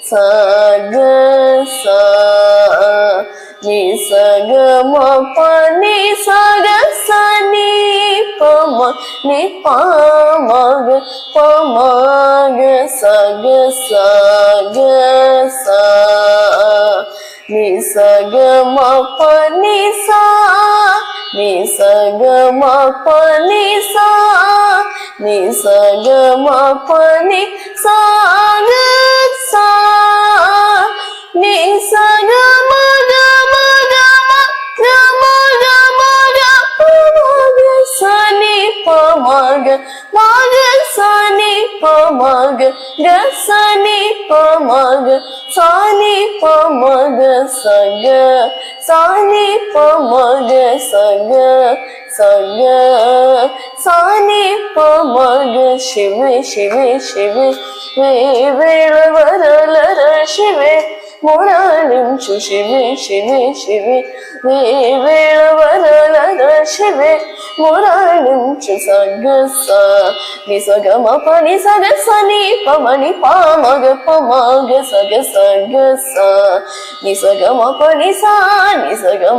sa ga sa ni sa ga ma pa ni sa ga sa ni pa ma ni pa ma ga sa ga sa ni sa ga ma pa ni sa ma pa ni sa ma pa ni sa ga sa ni sa ga ma ga ma ga ma ga ma ga ma ga pa ma ga sa ni pa ma ga sa ni pa ma ga sa ni pa ma ga sa ni pa ma ga sa ga sa ni pa ma ga sa ga sa ga sa ni pa ma ga shive shive shive ve vela varala shive muralinchu shive shive shive ve vela varala shive muralinchu sa ga sa ni sa ga ma pa ni sa ga sa ni pa ma ni pa ma ga sa ga sa ga sa ni sa ga ma pa ni sa pa ni sa ga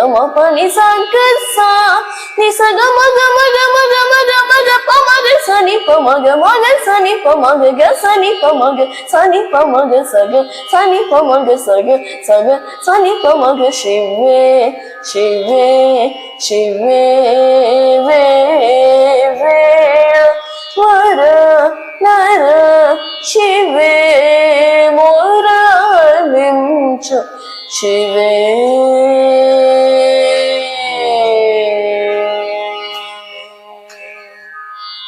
ma pa ni sa ga sa ni sa ga ma ga ma ga ma ga ma ga ma ga pa ma ga sa ni pa ma ga sa ni pa ma ga sa ni pa ma ga sa ni pa ma ga sa ga sa ni pa ma ga sa ga sa ni pa ma ga shive shive shive ve ve vara nara shive muralinchu shive